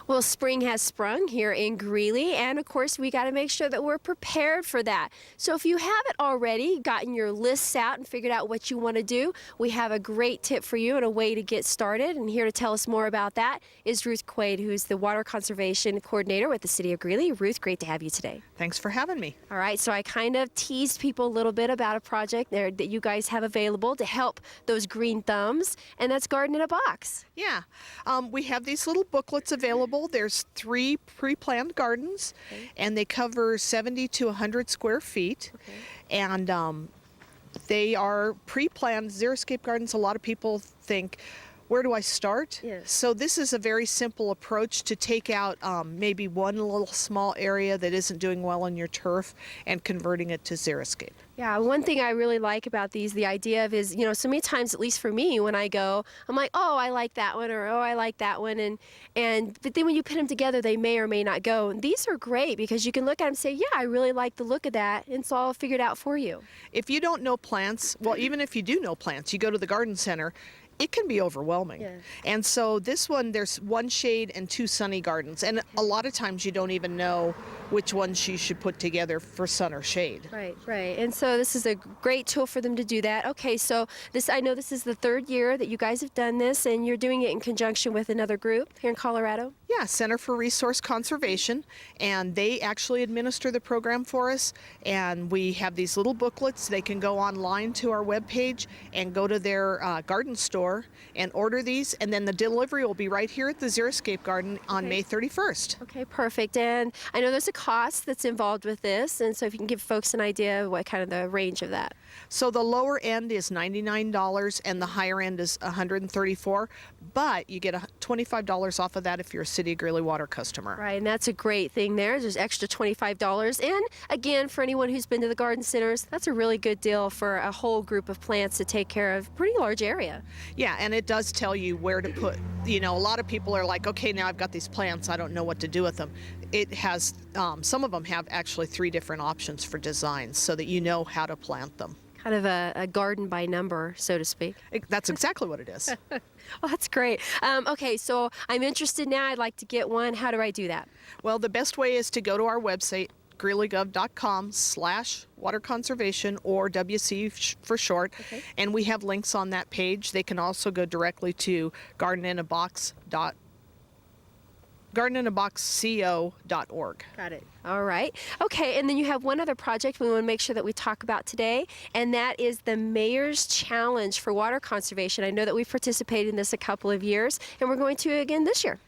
Well, spring has sprung here in Greeley, and of course, we got to make sure that we're prepared for that. So if you haven't already gotten your lists out and figured out what you want to do, we have a great tip for you and a way to get started. And here to tell us more about that is Ruth Quaid, who's the Water Conservation Coordinator with the City of Greeley. Ruth, great to have you today. Thanks for having me. All right, so I kind of teased people a little bit about a project there that you guys have available to help those green thumbs, and that's Garden in a Box. Yeah, we have these little booklets available. There's 3 pre-planned gardens, and they cover 70 to 100 square feet. And they are pre-planned xeriscape gardens. A lot of people think, where do I start? Yes. So this is a very simple approach to take out maybe one little small area that isn't doing well in your turf and converting it to xeriscape. Yeah, one thing I really like about these, the idea of is, so many times, at least for me, when I go, I'm like, oh, I like that one, or oh, I like that one, but then when you put them together, they may or may not go. And these are great because you can look at them and say, yeah, I really like the look of that, and it's all figured out for you. If you don't know plants, well, even if you do know plants, you go to the garden center, it can be overwhelming. Yeah. And so this one, there's 1 shade and 2 sunny gardens. And a lot of times you don't even know which ones you should put together for sun or shade. Right, right. And so this is a great tool for them to do that. Okay, so I know this is the 3rd year that you guys have done this, and you're doing it in conjunction with another group here in Colorado? Yeah, Center for Resource Conservation, and they actually administer the program for us. And we have these little booklets. They can go online to our webpage and go to their garden store and order these, and then the delivery will be right here at the Xeriscape Garden on May 31st. Okay, perfect. And I know there's a cost that's involved with this, and so if you can give folks an idea of what kind of the range of that. So the lower end is $99 and the higher end is $134, but you get $25 off of that if you're a City of Greeley Water customer. Right, and that's a great thing there. There's extra $25. And again, for anyone who's been to the garden centers, that's a really good deal for a whole group of plants to take care of a pretty large area. Yeah, and it does tell you where to put, a lot of people are like, okay, now I've got these plants, I don't know what to do with them. It has, some of them have actually 3 different options for designs so that you know how to plant them. Kind of a garden by number, so to speak. That's exactly what it is. Well, that's great. Okay, so I'm interested now. I'd like to get one. How do I do that? Well, the best way is to go to our website, greeleygov.com/waterconservation, or WC for short, and we have links on that page. They can also go directly to gardeninaboxco.org. Got it. All right. Okay, and then you have one other project we want to make sure that we talk about today, and that is the Mayor's Challenge for Water Conservation. I know that we've participated in this a couple of years, and we're going to again this year.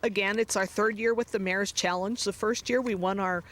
Again, it's our 3rd year with the Mayor's Challenge. The first year we won our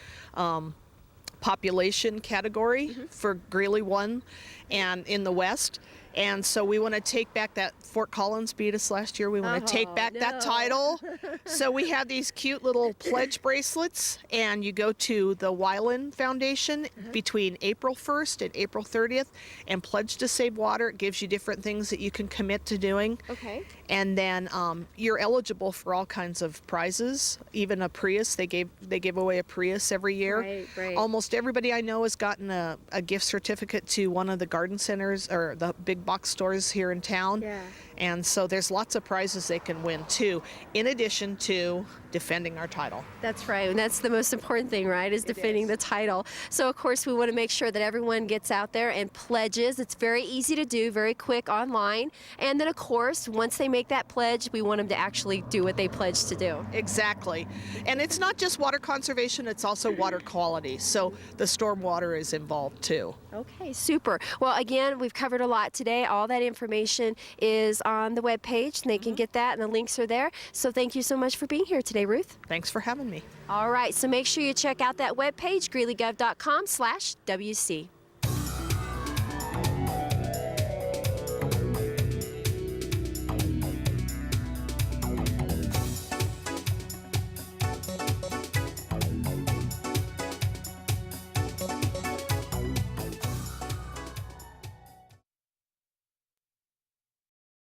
population category for Greeley 1 and in the West. And so we want to take back that. Fort Collins beat us last year. We want to take back that title. So we have these cute little pledge bracelets, and you go to the Weiland Foundation between April 1st and April 30th and pledge to save water. It gives you different things that you can commit to doing. Okay. And then you're eligible for all kinds of prizes, even a Prius. They give away a Prius every year. Right. Almost everybody I know has gotten a gift certificate to one of the garden centers or the big box stores here in town. Yeah. And so there's lots of prizes they can win too, in addition to defending our title. That's right, and that's the most important thing, right, is defending the title. So of course we want to make sure that everyone gets out there and pledges. It's very easy to do, very quick online. And then of course, once they make that pledge, we want them to actually do what they pledged to do. Exactly. And it's not just water conservation, it's also water quality. So the storm water is involved too. Okay, super. Well, again, we've covered a lot today. All that information is on the webpage, and they can get that, and the links are there. So thank you so much for being here today, Ruth. Thanks for having me. All right, so make sure you check out that webpage, greeleygov.com/WC.